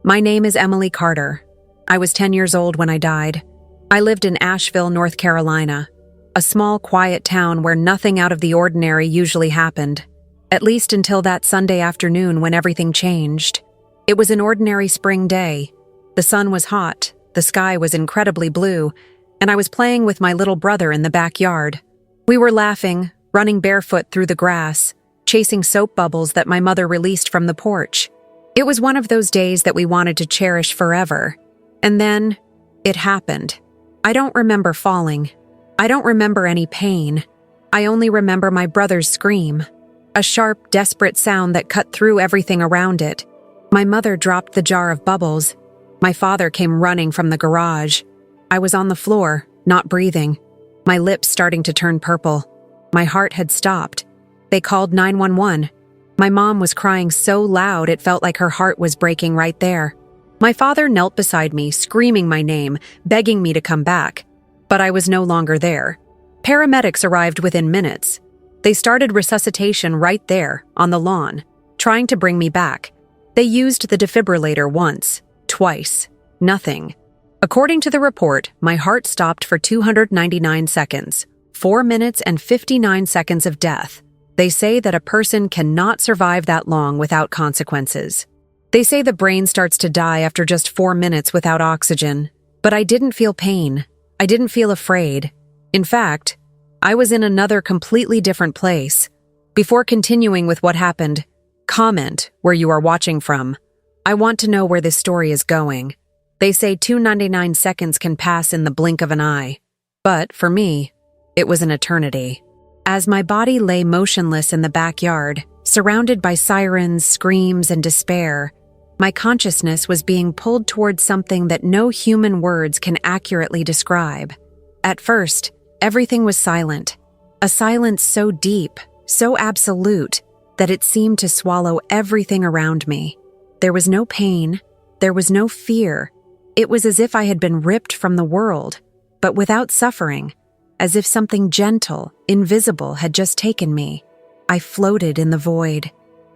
My name is Emily Carter. I was 10 years old when I died. I lived in Asheville, North Carolina, a small, quiet town where nothing out of the ordinary usually happened, at least until that Sunday afternoon when everything changed. It was an ordinary spring day. The sun was hot, the sky was incredibly blue, and I was playing with my little brother in the backyard. We were laughing, running barefoot through the grass, chasing soap bubbles that my mother released from the porch. It was one of those days that we wanted to cherish forever. And then, it happened. I don't remember falling. I don't remember any pain. I only remember my brother's scream. A sharp, desperate sound that cut through everything around it. My mother dropped the jar of bubbles. My father came running from the garage. I was on the floor, not breathing. My lips starting to turn purple. My heart had stopped. They called 911. My mom was crying so loud it felt like her heart was breaking right there. My father knelt beside me, screaming my name, begging me to come back. But I was no longer there. Paramedics arrived within minutes. They started resuscitation right there, on the lawn, trying to bring me back. They used the defibrillator once, twice, nothing. According to the report, my heart stopped for 299 seconds, 4 minutes and 59 seconds of death. They say that a person cannot survive that long without consequences. They say the brain starts to die after just 4 minutes without oxygen. But I didn't feel pain. I didn't feel afraid. In fact, I was in another completely different place. Before continuing with what happened, comment where you are watching from. I want to know where this story is going. They say 299 seconds can pass in the blink of an eye. But for me, it was an eternity. As my body lay motionless in the backyard, surrounded by sirens, screams, and despair, my consciousness was being pulled towards something that no human words can accurately describe. At first, everything was silent. A silence so deep, so absolute, that it seemed to swallow everything around me. There was no pain. There was no fear. It was as if I had been ripped from the world, but without suffering. As if something gentle, invisible had just taken me. I floated in the void.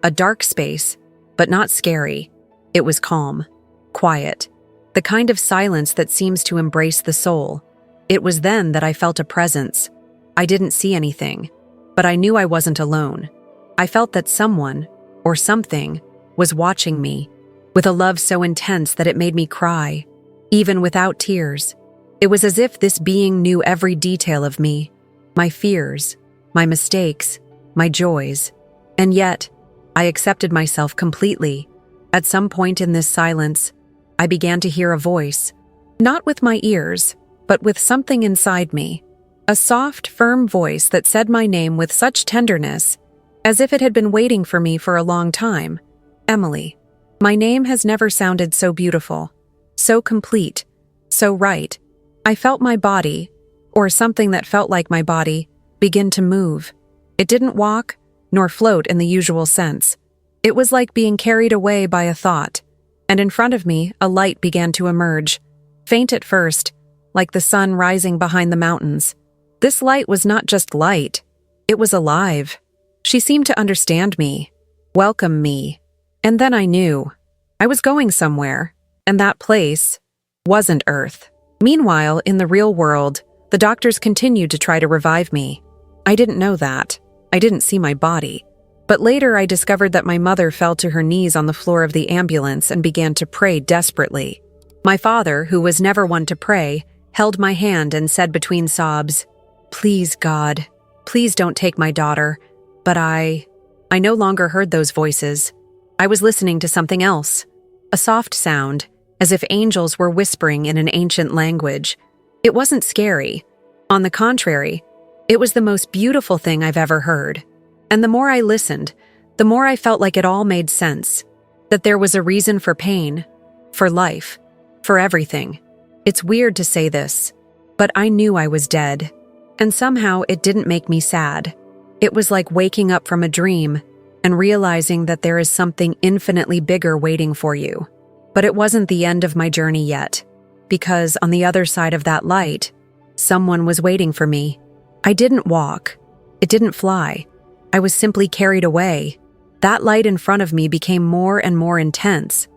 A dark space, but not scary. It was calm, quiet, the kind of silence that seems to embrace the soul. It was then that I felt a presence. I didn't see anything, but I knew I wasn't alone. I felt that someone, or something, was watching me, with a love so intense that it made me cry, even without tears. It was as if this being knew every detail of me, my fears, my mistakes, my joys. And yet, I accepted myself completely. At some point in this silence, I began to hear a voice, not with my ears, but with something inside me. A soft, firm voice that said my name with such tenderness, as if it had been waiting for me for a long time. Emily. My name has never sounded so beautiful, so complete, so right. I felt my body, or something that felt like my body, begin to move. It didn't walk, nor float in the usual sense. It was like being carried away by a thought, and in front of me, a light began to emerge. Faint at first, like the sun rising behind the mountains. This light was not just light, it was alive. She seemed to understand me, welcome me. And then I knew. I was going somewhere, and that place wasn't Earth. Meanwhile, in the real world, the doctors continued to try to revive me. I didn't know that. I didn't see my body. But later I discovered that my mother fell to her knees on the floor of the ambulance and began to pray desperately. My father, who was never one to pray, held my hand and said between sobs, "Please, God, please don't take my daughter." But I no longer heard those voices. I was listening to something else. A soft sound, as if angels were whispering in an ancient language. It wasn't scary. On the contrary, it was the most beautiful thing I've ever heard. And the more I listened, the more I felt like it all made sense. That there was a reason for pain, for life, for everything. It's weird to say this, but I knew I was dead. And somehow it didn't make me sad. It was like waking up from a dream and realizing that there is something infinitely bigger waiting for you. But it wasn't the end of my journey yet, because on the other side of that light, someone was waiting for me. I didn't walk. It didn't fly. I was simply carried away. That light in front of me became more and more intense,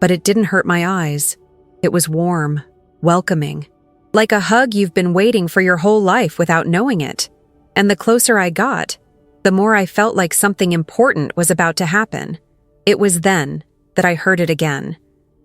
but it didn't hurt my eyes. It was warm, welcoming, like a hug you've been waiting for your whole life without knowing it. And the closer I got, the more I felt like something important was about to happen. It was then that I heard it again.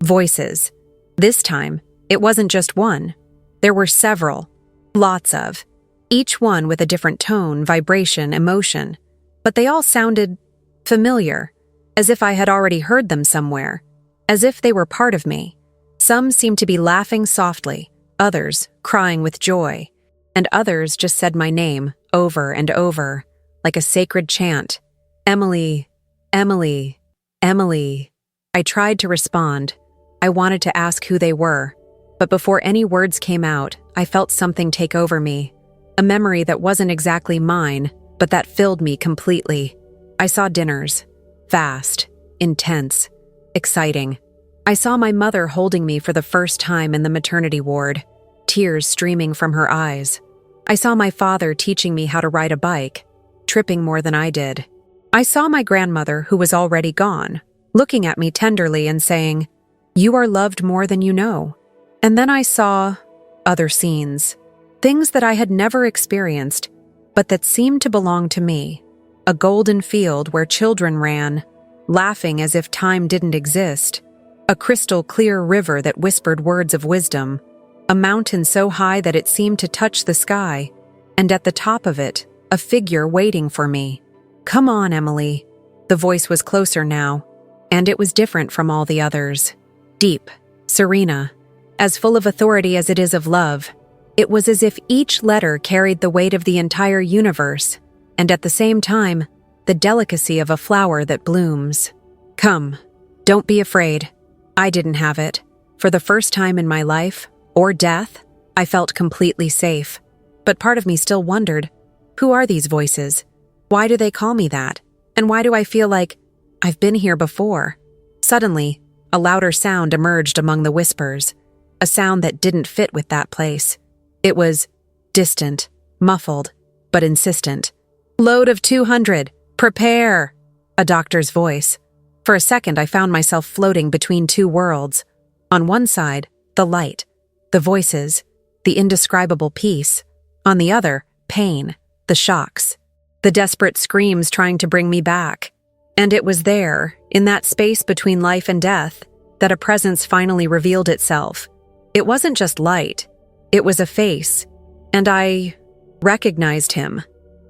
Voices. This time, it wasn't just one. There were several. Lots of. Each one with a different tone, vibration, emotion. But they all sounded familiar, as if I had already heard them somewhere, as if they were part of me. Some seemed to be laughing softly, others crying with joy, and others just said my name over and over, like a sacred chant. Emily, Emily, Emily. I tried to respond. I wanted to ask who they were, but before any words came out, I felt something take over me. A memory that wasn't exactly mine, but that filled me completely. I saw dinners. Fast, intense, exciting. I saw my mother holding me for the first time in the maternity ward, tears streaming from her eyes. I saw my father teaching me how to ride a bike, tripping more than I did. I saw my grandmother, who was already gone, looking at me tenderly and saying, "You are loved more than you know." And then I saw other scenes, things that I had never experienced, but that seemed to belong to me. A golden field where children ran, laughing as if time didn't exist. A crystal clear river that whispered words of wisdom. A mountain so high that it seemed to touch the sky. And at the top of it, a figure waiting for me. "Come on, Emily." The voice was closer now, and it was different from all the others. Deep, serena, as full of authority as it is of love. It was as if each letter carried the weight of the entire universe, and at the same time, the delicacy of a flower that blooms. "Come, don't be afraid." I didn't have it. For the first time in my life, or death, I felt completely safe. But part of me still wondered, who are these voices? Why do they call me that? And why do I feel like I've been here before? Suddenly, a louder sound emerged among the whispers, a sound that didn't fit with that place. It was distant, muffled, but insistent. "Load of 200, prepare!" A doctor's voice. For a second, I found myself floating between two worlds. On one side, the light, the voices, the indescribable peace. On the other, pain, the shocks, the desperate screams trying to bring me back. And it was there, in that space between life and death, that a presence finally revealed itself. It wasn't just light. It was a face, and I recognized him.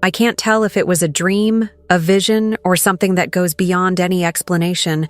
I can't tell if it was a dream, a vision, or something that goes beyond any explanation.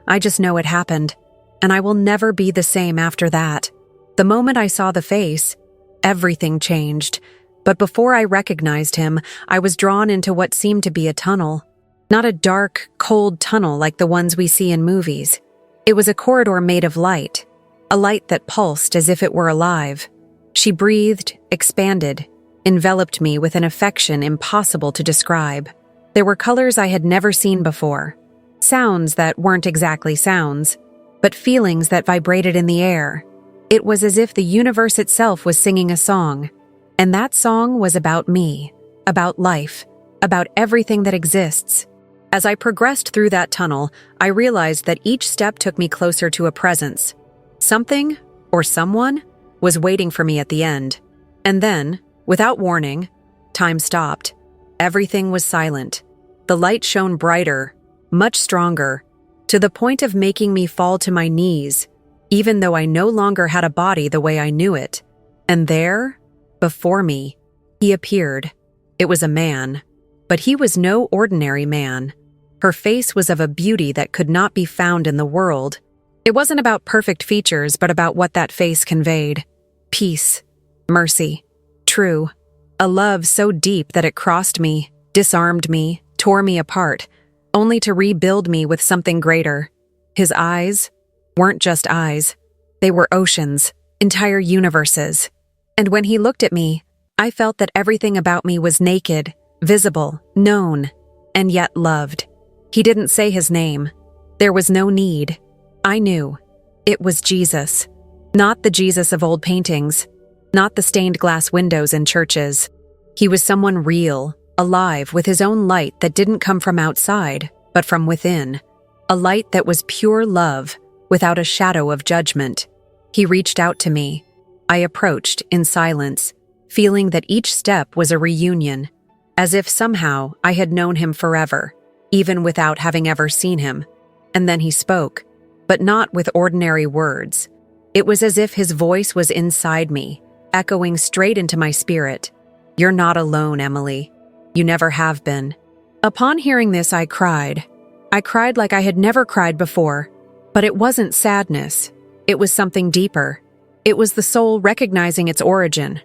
I just know it happened, and I will never be the same after that. The moment I saw the face, everything changed. But before I recognized him, I was drawn into what seemed to be a tunnel. Not a dark, cold tunnel like the ones we see in movies. It was a corridor made of light, a light that pulsed as if it were alive. She breathed, expanded, enveloped me with an affection impossible to describe. There were colors I had never seen before, sounds that weren't exactly sounds, but feelings that vibrated in the air. It was as if the universe itself was singing a song, and that song was about me, about life, about everything that exists. As I progressed through that tunnel, I realized that each step took me closer to a presence. Something, or someone, was waiting for me at the end. And then, without warning, time stopped. Everything was silent. The light shone brighter, much stronger, to the point of making me fall to my knees, even though I no longer had a body the way I knew it. And there, before me, he appeared. It was a man, but he was no ordinary man. Her face was of a beauty that could not be found in the world. It wasn't about perfect features, but about what that face conveyed. Peace, mercy, true. A love so deep that it crossed me, disarmed me, tore me apart, only to rebuild me with something greater. His eyes weren't just eyes. They were oceans, entire universes. And when he looked at me, I felt that everything about me was naked, visible, known, and yet loved. He didn't say his name. There was no need. I knew. It was Jesus. Not the Jesus of old paintings. Not the stained glass windows in churches. He was someone real, alive, with his own light that didn't come from outside, but from within. A light that was pure love, without a shadow of judgment. He reached out to me. I approached in silence, feeling that each step was a reunion, as if somehow I had known him forever, even without having ever seen him. And then he spoke, but not with ordinary words. It was as if his voice was inside me, echoing straight into my spirit. "You're not alone, Emily. You never have been." Upon hearing this, I cried. I cried like I had never cried before, but it wasn't sadness. It was something deeper. It was the soul recognizing its origin.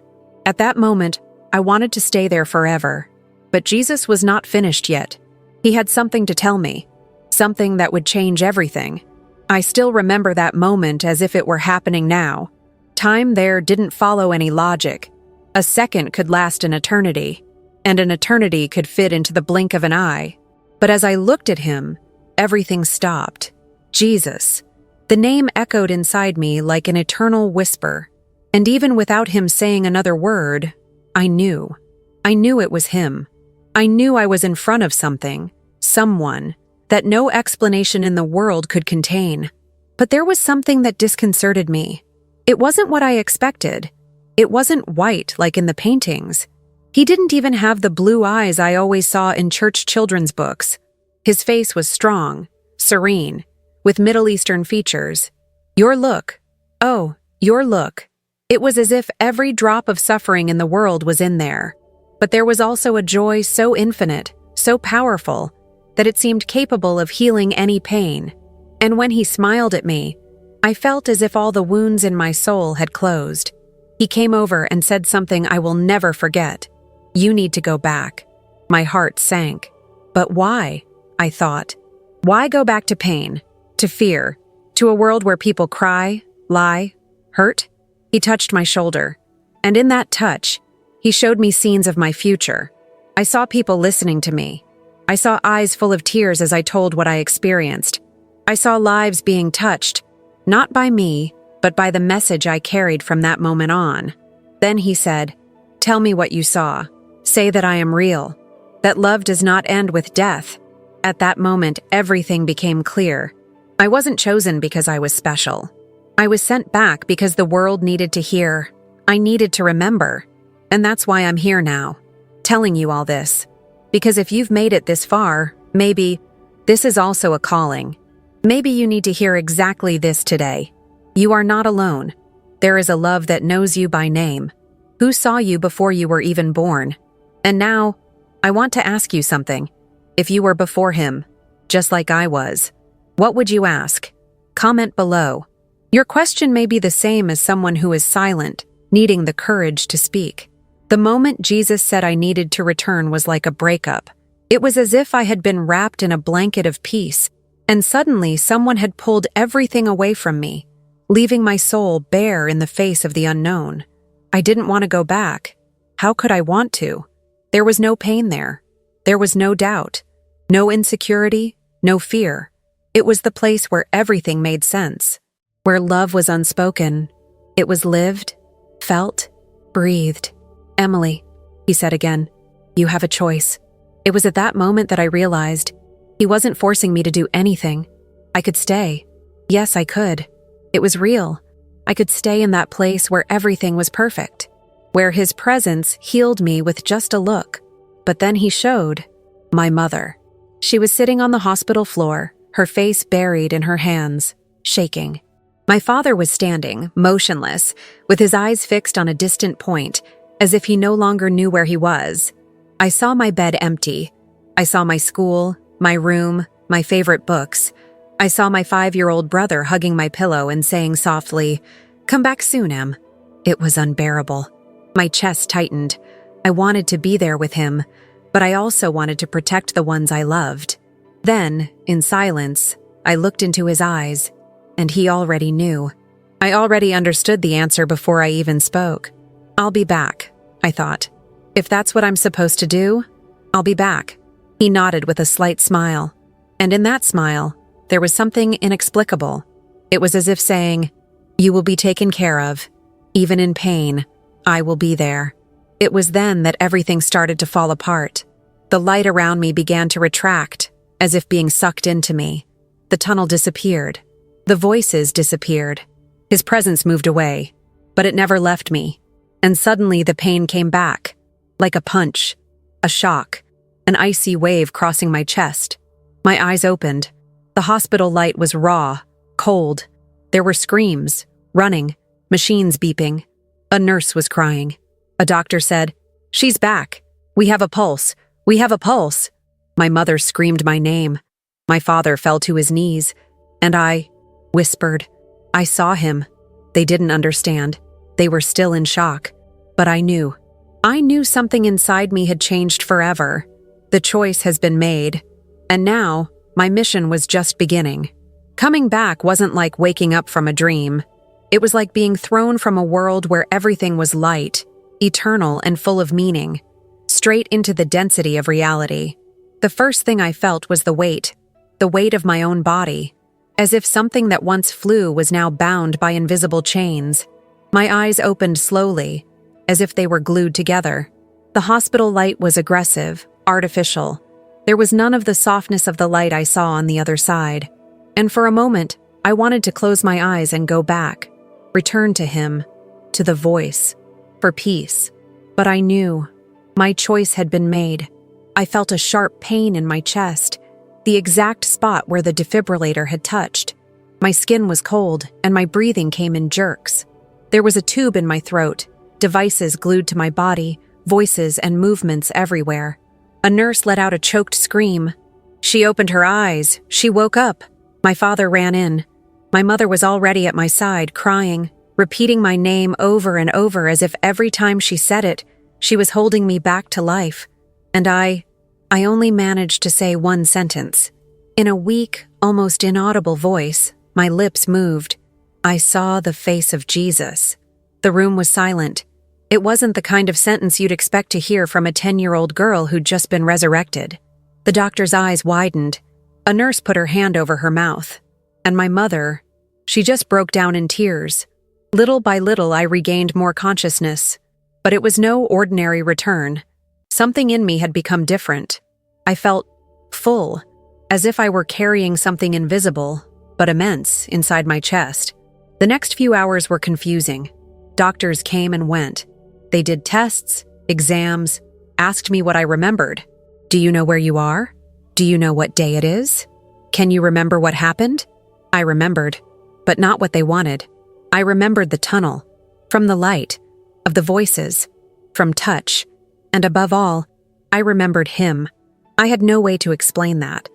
At that moment, I wanted to stay there forever. But Jesus was not finished yet. He had something to tell me, something that would change everything. I still remember that moment as if it were happening now. Time there didn't follow any logic. A second could last an eternity, and an eternity could fit into the blink of an eye. But as I looked at him, everything stopped. Jesus. The name echoed inside me like an eternal whisper. And even without him saying another word, I knew. I knew it was him. I knew I was in front of something, someone, that no explanation in the world could contain. But there was something that disconcerted me. It wasn't what I expected. It wasn't white like in the paintings. He didn't even have the blue eyes I always saw in church children's books. His face was strong, serene, with Middle Eastern features. Your look. It was as if every drop of suffering in the world was in there. But there was also a joy so infinite, so powerful, that it seemed capable of healing any pain. And when he smiled at me, I felt as if all the wounds in my soul had closed. He came over and said something I will never forget. "You need to go back." My heart sank. But why? I thought. Why go back to pain, to fear, to a world where people cry, lie, hurt? He touched my shoulder, and in that touch, he showed me scenes of my future. I saw people listening to me. I saw eyes full of tears as I told what I experienced. I saw lives being touched, not by me, but by the message I carried from that moment on. Then he said, "Tell me what you saw. Say that I am real, that love does not end with death." At that moment, everything became clear. I wasn't chosen because I was special. I was sent back because the world needed to hear. I needed to remember. And that's why I'm here now, telling you all this. Because if you've made it this far, maybe this is also a calling. Maybe you need to hear exactly this today. You are not alone. There is a love that knows you by name, who saw you before you were even born. And now, I want to ask you something. If you were before him, just like I was, what would you ask? Comment below. Your question may be the same as someone who is silent, needing the courage to speak. The moment Jesus said I needed to return was like a breakup. It was as if I had been wrapped in a blanket of peace, and suddenly someone had pulled everything away from me, leaving my soul bare in the face of the unknown. I didn't want to go back. How could I want to? There was no pain there. There was no doubt, no insecurity, no fear. It was the place where everything made sense, where love was unspoken. It was lived, felt, breathed. "Emily," he said again, "you have a choice." It was at that moment that I realized he wasn't forcing me to do anything. I could stay. Yes, I could. It was real. I could stay in that place where everything was perfect, where his presence healed me with just a look. But then he showed my mother. She was sitting on the hospital floor, her face buried in her hands, shaking. My father was standing, motionless, with his eyes fixed on a distant point, as if he no longer knew where he was. I saw my bed empty. I saw my school, my room, my favorite books. I saw my 5-year-old brother hugging my pillow and saying softly, "Come back soon, Em." It was unbearable. My chest tightened. I wanted to be there with him, but I also wanted to protect the ones I loved. Then, in silence, I looked into his eyes, and he already knew. I already understood the answer before I even spoke. "I'll be back," I thought. "If that's what I'm supposed to do, I'll be back." He nodded with a slight smile, and in that smile, there was something inexplicable. It was as if saying, "You will be taken care of. Even in pain, I will be there." It was then that everything started to fall apart. The light around me began to retract, as if being sucked into me. The tunnel disappeared. The voices disappeared. His presence moved away, but it never left me. And suddenly the pain came back, like a punch, a shock, an icy wave crossing my chest. My eyes opened. The hospital light was raw, cold. There were screams, running, machines beeping. A nurse was crying. A doctor said, "She's back. We have a pulse. We have a pulse." My mother screamed my name. My father fell to his knees, and I whispered. I saw him. They didn't understand. They were still in shock. But I knew. I knew something inside me had changed forever. The choice has been made. And now, my mission was just beginning. Coming back wasn't like waking up from a dream. It was like being thrown from a world where everything was light, eternal, and full of meaning, straight into the density of reality. The first thing I felt was the weight of my own body, as if something that once flew was now bound by invisible chains. My eyes opened slowly, as if they were glued together. The hospital light was aggressive, artificial. There was none of the softness of the light I saw on the other side. And for a moment, I wanted to close my eyes and go back, return to him, to the voice, for peace. But I knew. My choice had been made. I felt a sharp pain in my chest, the exact spot where the defibrillator had touched. My skin was cold, and my breathing came in jerks. There was a tube in my throat, devices glued to my body, voices and movements everywhere. A nurse let out a choked scream. She opened her eyes. She woke up. My father ran in. My mother was already at my side, crying, repeating my name over and over as if every time she said it, she was holding me back to life. And I only managed to say one sentence. In a weak, almost inaudible voice, my lips moved. I saw the face of Jesus. The room was silent. It wasn't the kind of sentence you'd expect to hear from a 10-year-old girl who'd just been resurrected. The doctor's eyes widened. A nurse put her hand over her mouth. And my mother, she just broke down in tears. Little by little, I regained more consciousness. But it was no ordinary return. Something in me had become different. I felt full, as if I were carrying something invisible, but immense, inside my chest. The next few hours were confusing. Doctors came and went. They did tests, exams, asked me what I remembered. Do you know where you are? Do you know what day it is? Can you remember what happened? I remembered, but not what they wanted. I remembered the tunnel, from the light, of the voices, from touch, and above all, I remembered him. I had no way to explain that.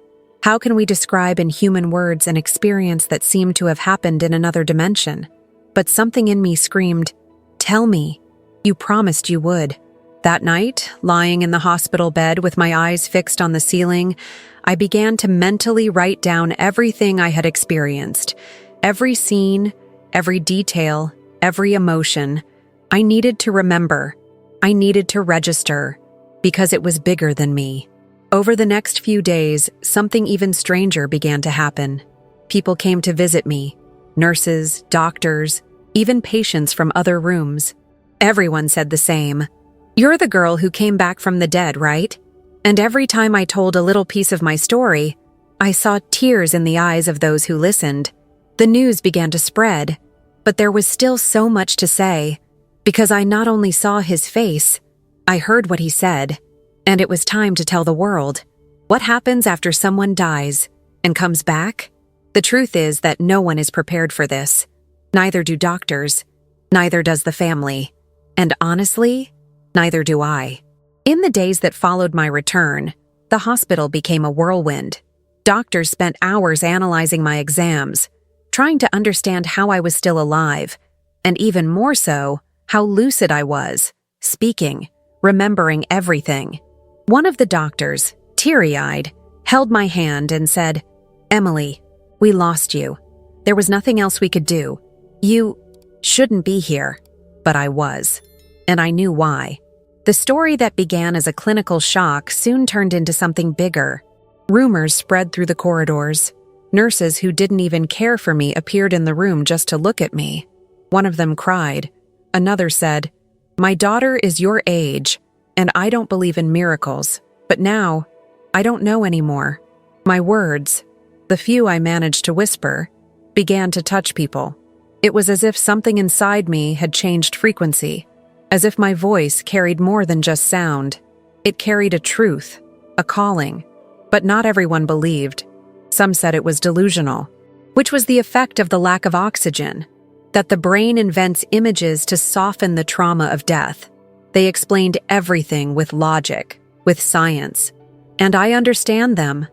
How can we describe in human words an experience that seemed to have happened in another dimension? But something in me screamed, "Tell me. You promised you would." That night, lying in the hospital bed with my eyes fixed on the ceiling, I began to mentally write down everything I had experienced. Every scene, every detail, every emotion. I needed to remember. I needed to register, because it was bigger than me. Over the next few days, something even stranger began to happen. People came to visit me. Nurses, doctors, even patients from other rooms. Everyone said the same. "You're the girl who came back from the dead, right?" And every time I told a little piece of my story, I saw tears in the eyes of those who listened. The news began to spread, but there was still so much to say, because I not only saw his face, I heard what he said, and it was time to tell the world. What happens after someone dies and comes back? The truth is that no one is prepared for this. Neither do doctors, neither does the family, and honestly, neither do I. In the days that followed my return, the hospital became a whirlwind. Doctors spent hours analyzing my exams, trying to understand how I was still alive, and even more so, how lucid I was, speaking, remembering everything. One of the doctors, teary-eyed, held my hand and said, "Emily, we lost you. There was nothing else we could do. You shouldn't be here." But I was, and I knew why. The story that began as a clinical shock soon turned into something bigger. Rumors spread through the corridors. Nurses who didn't even care for me appeared in the room just to look at me. One of them cried. Another said, "My daughter is your age, and I don't believe in miracles, but now, I don't know anymore." My words, the few I managed to whisper, began to touch people. It was as if something inside me had changed frequency, as if my voice carried more than just sound. It carried a truth, a calling. But not everyone believed. Some said it was delusional, which was the effect of the lack of oxygen, that the brain invents images to soften the trauma of death. They explained everything with logic, with science. And I understand them.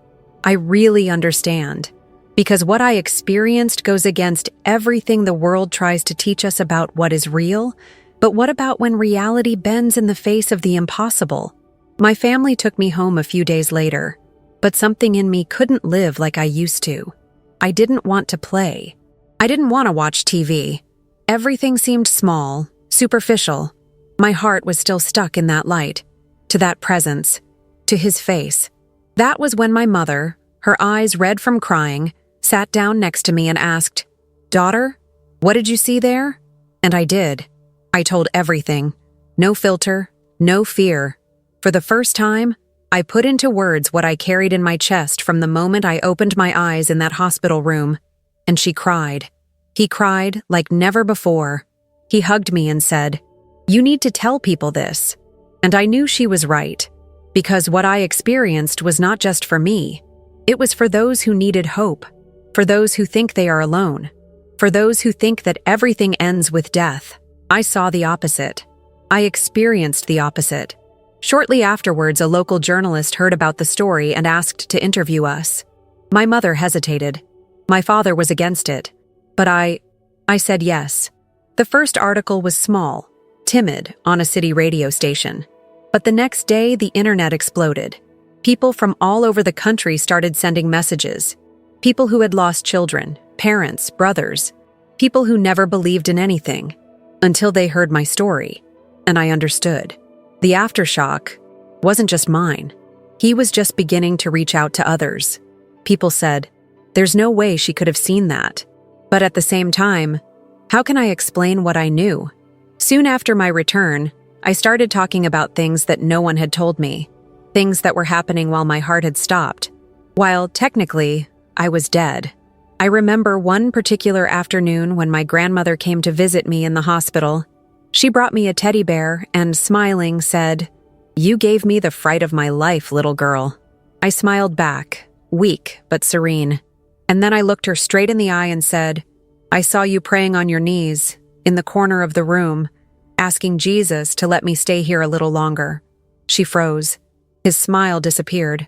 I really understand. Because what I experienced goes against everything the world tries to teach us about what is real. But what about when reality bends in the face of the impossible? My family took me home a few days later, but something in me couldn't live like I used to. I didn't want to play. I didn't want to watch TV. Everything seemed small, superficial. My heart was still stuck in that light, to that presence, to his face. That was when my mother, her eyes red from crying, sat down next to me and asked, "Daughter, what did you see there?" And I did. I told everything. No filter, no fear. For the first time, I put into words what I carried in my chest from the moment I opened my eyes in that hospital room. And she cried. He cried like never before. He hugged me and said, "You need to tell people this." And I knew she was right, because what I experienced was not just for me. It was for those who needed hope, for those who think they are alone, for those who think that everything ends with death. I saw the opposite. I experienced the opposite. Shortly afterwards, a local journalist heard about the story and asked to interview us. My mother hesitated. My father was against it. But I said yes. The first article was small, timid, on a city radio station. But the next day, the internet exploded. People from all over the country started sending messages. People who had lost children, parents, brothers. People who never believed in anything, until they heard my story. And I understood. The aftershock wasn't just mine. He was just beginning to reach out to others. People said, "There's no way she could have seen that." But at the same time, how can I explain what I knew? Soon after my return, I started talking about things that no one had told me, things that were happening while my heart had stopped, while technically I was dead. I remember one particular afternoon when my grandmother came to visit me in the hospital. She brought me a teddy bear and, smiling, said, "You gave me the fright of my life, little girl." I smiled back, weak but serene. And then I looked her straight in the eye and said, "I saw you praying on your knees, in the corner of the room, asking Jesus to let me stay here a little longer." She froze. His smile disappeared.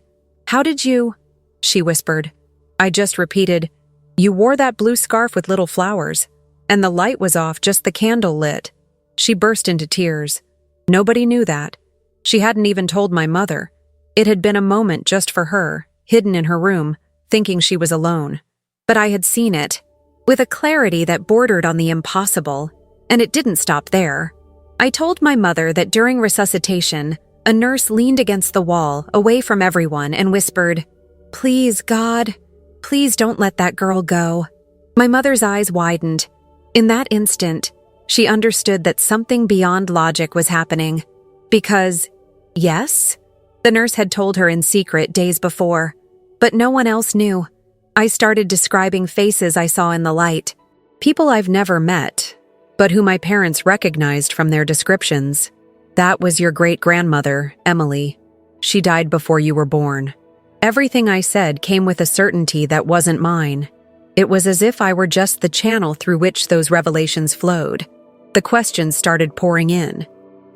"How did you?" she whispered. I just repeated, "You wore that blue scarf with little flowers, and the light was off, just the candle lit." She burst into tears. Nobody knew that. She hadn't even told my mother. It had been a moment just for her, hidden in her room, thinking she was alone. But I had seen it, with a clarity that bordered on the impossible, and it didn't stop there. I told my mother that during resuscitation, a nurse leaned against the wall, away from everyone, and whispered, "Please, God, please don't let that girl go." My mother's eyes widened. In that instant, she understood that something beyond logic was happening. Because, yes, the nurse had told her in secret days before, but no one else knew. I started describing faces I saw in the light, people I've never met, but who my parents recognized from their descriptions. "That was your great-grandmother, Emily. She died before you were born." Everything I said came with a certainty that wasn't mine. It was as if I were just the channel through which those revelations flowed. The questions started pouring in.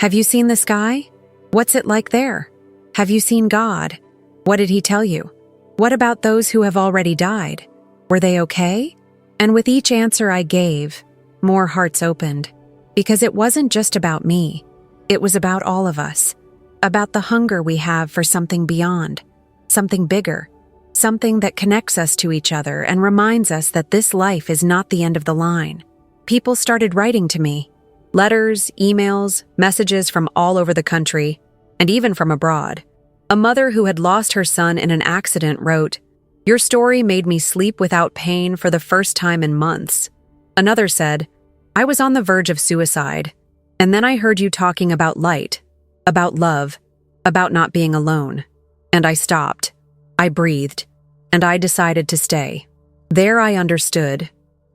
Have you seen the sky? What's it like there? Have you seen God? What did he tell you? What about those who have already died? Were they okay? And with each answer I gave, more hearts opened. Because it wasn't just about me. It was about all of us. About the hunger we have for something beyond. Something bigger. Something that connects us to each other and reminds us that this life is not the end of the line. People started writing to me. Letters, emails, messages from all over the country, and even from abroad. A mother who had lost her son in an accident wrote, "Your story made me sleep without pain for the first time in months." Another said, "I was on the verge of suicide, and then I heard you talking about light, about love, about not being alone. And I stopped. I breathed, and I decided to stay." There I understood.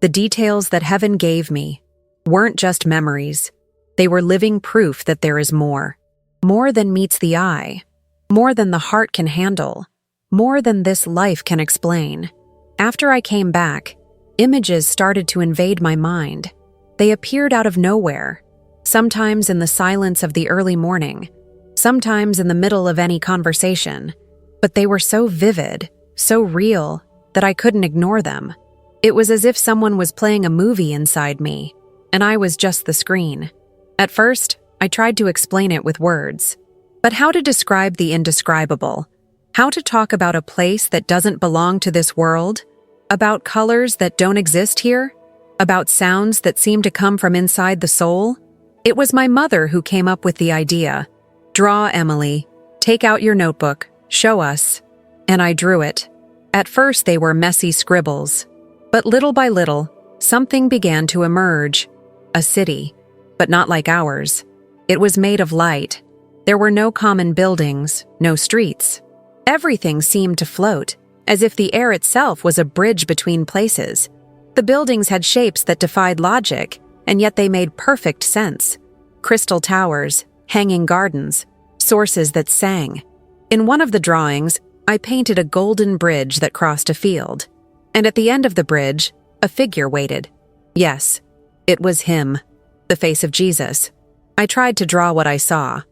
The details that heaven gave me weren't just memories. They were living proof that there is more. More than meets the eye. More than the heart can handle. More than this life can explain. After I came back, images started to invade my mind. They appeared out of nowhere, sometimes in the silence of the early morning, sometimes in the middle of any conversation. But they were so vivid, so real, that I couldn't ignore them. It was as if someone was playing a movie inside me, and I was just the screen. At first, I tried to explain it with words. But how to describe the indescribable? How to talk about a place that doesn't belong to this world? About colors that don't exist here? About sounds that seem to come from inside the soul? It was my mother who came up with the idea. Draw, Emily. Take out your notebook. Show us. And I drew it. At first, they were messy scribbles. But little by little, something began to emerge. A city. But not like ours. It was made of light. There were no common buildings, no streets. Everything seemed to float, as if the air itself was a bridge between places. The buildings had shapes that defied logic, and yet they made perfect sense. Crystal towers, hanging gardens, sources that sang. In one of the drawings, I painted a golden bridge that crossed a field. And at the end of the bridge, a figure waited. Yes, it was him, the face of Jesus. I tried to draw what I saw.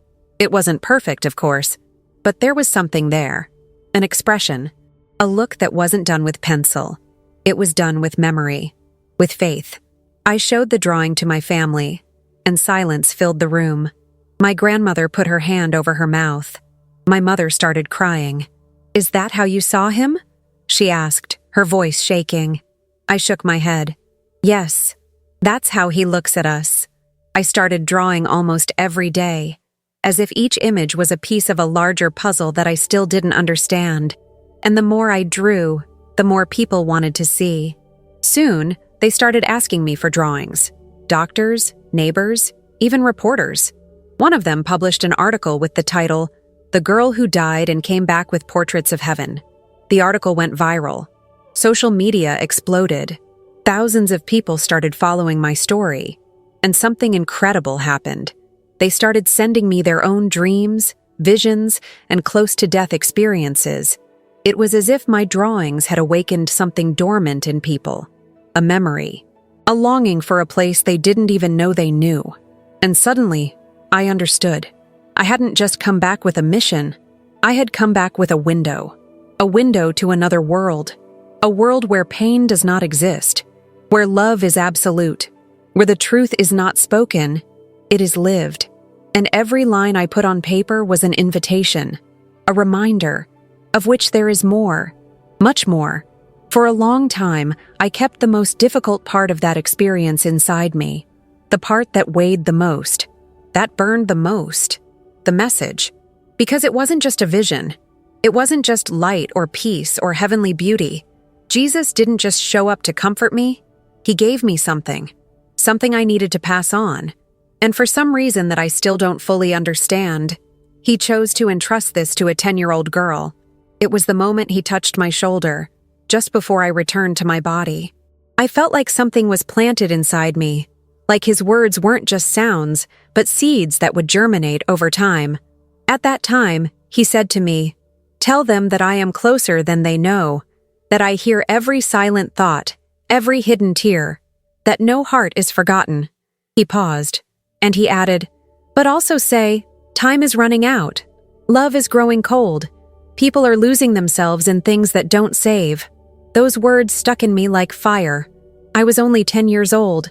It wasn't perfect, of course, but there was something there. An expression, a look that wasn't done with pencil. It was done with memory, with faith. I showed the drawing to my family, and silence filled the room. My grandmother put her hand over her mouth. My mother started crying. "Is that how you saw him?" she asked, her voice shaking. I shook my head. "Yes, that's how he looks at us." I started drawing almost every day, as if each image was a piece of a larger puzzle that I still didn't understand. And the more I drew, the more people wanted to see. Soon, they started asking me for drawings. Doctors, neighbors, even reporters. One of them published an article with the title, "The Girl Who Died and Came Back with Portraits of Heaven." The article went viral. Social media exploded. Thousands of people started following my story. And something incredible happened. They started sending me their own dreams, visions, and close-to-death experiences. It was as if my drawings had awakened something dormant in people. A memory. A longing for a place they didn't even know they knew. And suddenly, I understood. I hadn't just come back with a mission. I had come back with a window. A window to another world. A world where pain does not exist. Where love is absolute. Where the truth is not spoken, it is lived. And every line I put on paper was an invitation. A reminder, of which there is more. Much more. For a long time, I kept the most difficult part of that experience inside me. The part that weighed the most. That burned the most. The message. Because it wasn't just a vision. It wasn't just light or peace or heavenly beauty. Jesus didn't just show up to comfort me. He gave me something. Something I needed to pass on. And for some reason that I still don't fully understand, he chose to entrust this to a 10-year-old girl. It was the moment he touched my shoulder, just before I returned to my body. I felt like something was planted inside me, like his words weren't just sounds, but seeds that would germinate over time. At that time, he said to me, "Tell them that I am closer than they know, that I hear every silent thought, every hidden tear, that no heart is forgotten." He paused, and he added, "But also say, time is running out. Love is growing cold. People are losing themselves in things that don't save." Those words stuck in me like fire. I was only 10 years old.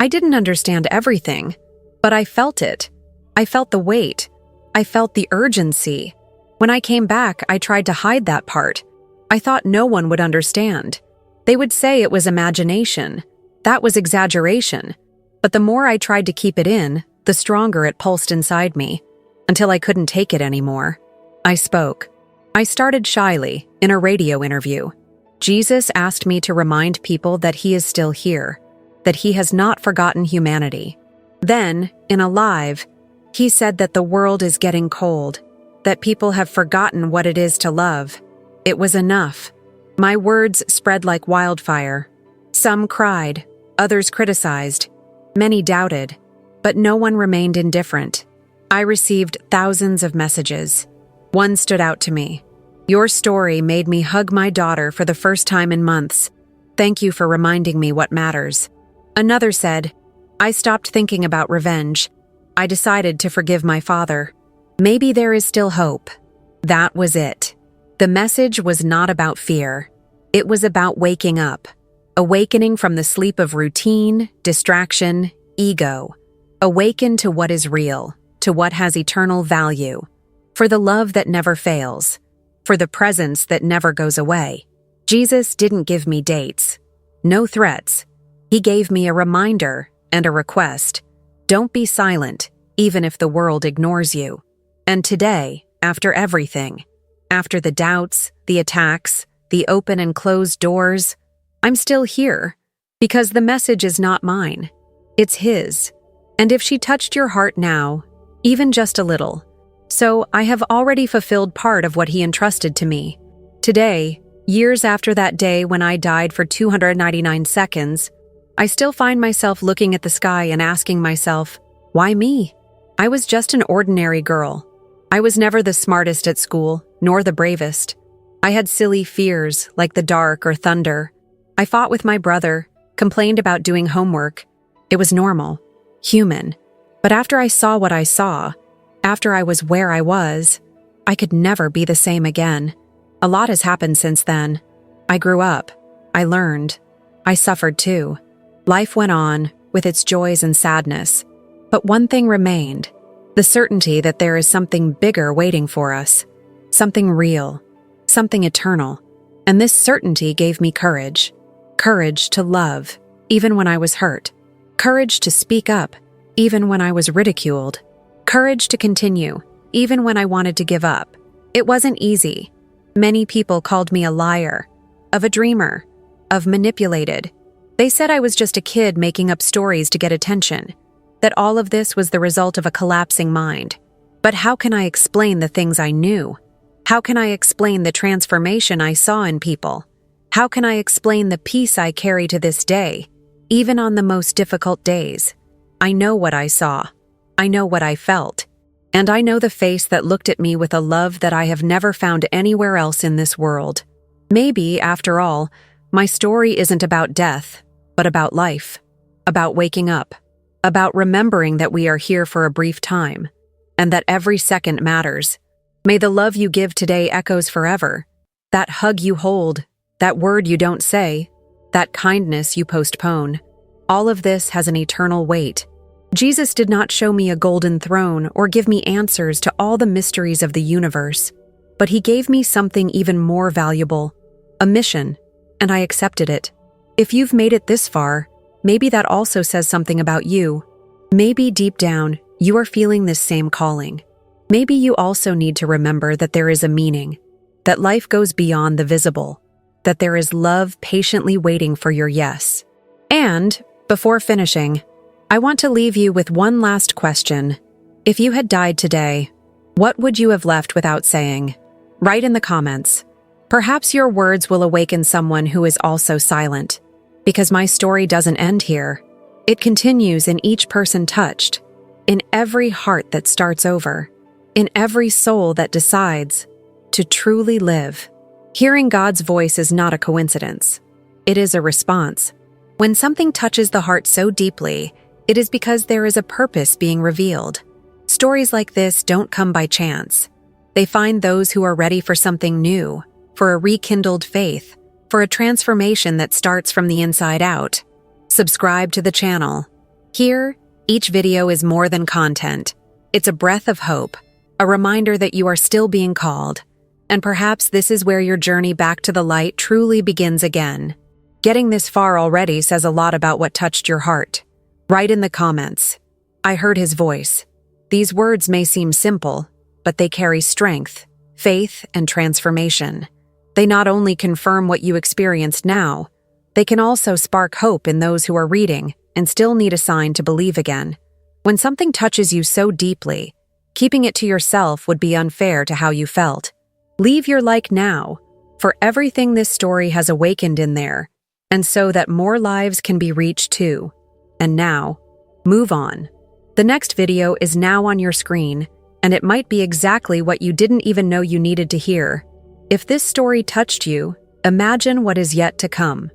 I didn't understand everything, but I felt it. I felt the weight. I felt the urgency. When I came back, I tried to hide that part. I thought no one would understand. They would say it was imagination. That was exaggeration. But the more I tried to keep it in, the stronger it pulsed inside me, until I couldn't take it anymore. I spoke. I started shyly, in a radio interview. Jesus asked me to remind people that he is still here, that he has not forgotten humanity. Then, in a live, he said that the world is getting cold, that people have forgotten what it is to love. It was enough. My words spread like wildfire. Some cried, others criticized, many doubted, but no one remained indifferent. I received thousands of messages. One stood out to me. "Your story made me hug my daughter for the first time in months. Thank you for reminding me what matters." Another said, "I stopped thinking about revenge. I decided to forgive my father. Maybe there is still hope." That was it. The message was not about fear. It was about waking up, awakening from the sleep of routine, distraction, ego. Awaken to what is real, to what has eternal value, for the love that never fails, for the presence that never goes away. Jesus didn't give me dates, no threats. He gave me a reminder and a request. Don't be silent, even if the world ignores you. And today, after everything, after the doubts, the attacks, the open and closed doors, I'm still here, because the message is not mine. It's His. And if she touched your heart now, even just a little, so I have already fulfilled part of what He entrusted to me. Today, years after that day when I died for 299 seconds, I still find myself looking at the sky and asking myself, why me? I was just an ordinary girl. I was never the smartest at school, nor the bravest. I had silly fears, like the dark or thunder. I fought with my brother, complained about doing homework. It was normal, human. But after I saw what I saw, after I was where I was, I could never be the same again. A lot has happened since then. I grew up. I learned. I suffered too. Life went on, with its joys and sadness. But one thing remained, the certainty that there is something bigger waiting for us. Something real. Something eternal. And this certainty gave me courage. Courage to love, even when I was hurt. Courage to speak up, even when I was ridiculed. Courage to continue, even when I wanted to give up. It wasn't easy. Many people called me a liar, of a dreamer, of manipulated. They said I was just a kid making up stories to get attention, that all of this was the result of a collapsing mind. But how can I explain the things I knew? How can I explain the transformation I saw in people? How can I explain the peace I carry to this day, even on the most difficult days? I know what I saw. I know what I felt. And I know the face that looked at me with a love that I have never found anywhere else in this world. Maybe, after all, my story isn't about death, but about life, about waking up, about remembering that we are here for a brief time, and that every second matters. May the love you give today echoes forever. That hug you hold, that word you don't say, that kindness you postpone. All of this has an eternal weight. Jesus did not show me a golden throne or give me answers to all the mysteries of the universe, but He gave me something even more valuable, a mission, and I accepted it. If you've made it this far, maybe that also says something about you. Maybe deep down, you are feeling this same calling. Maybe you also need to remember that there is a meaning, that life goes beyond the visible, that there is love patiently waiting for your yes. And, before finishing, I want to leave you with one last question. If you had died today, what would you have left without saying? Write in the comments. Perhaps your words will awaken someone who is also silent, because my story doesn't end here. It continues in each person touched, in every heart that starts over, in every soul that decides to truly live. Hearing God's voice is not a coincidence. It is a response. When something touches the heart so deeply, it is because there is a purpose being revealed. Stories like this don't come by chance. They find those who are ready for something new, for a rekindled faith, for a transformation that starts from the inside out. Subscribe to the channel. Here, each video is more than content. It's a breath of hope, a reminder that you are still being called. And perhaps this is where your journey back to the light truly begins again. Getting this far already says a lot about what touched your heart. Write in the comments, "I heard His voice." These words may seem simple, but they carry strength, faith, and transformation. They not only confirm what you experienced now, they can also spark hope in those who are reading and still need a sign to believe again. When something touches you so deeply, keeping it to yourself would be unfair to how you felt. Leave your like now, for everything this story has awakened in there, and so that more lives can be reached too. And now, move on. The next video is now on your screen, and it might be exactly what you didn't even know you needed to hear. If this story touched you, imagine what is yet to come.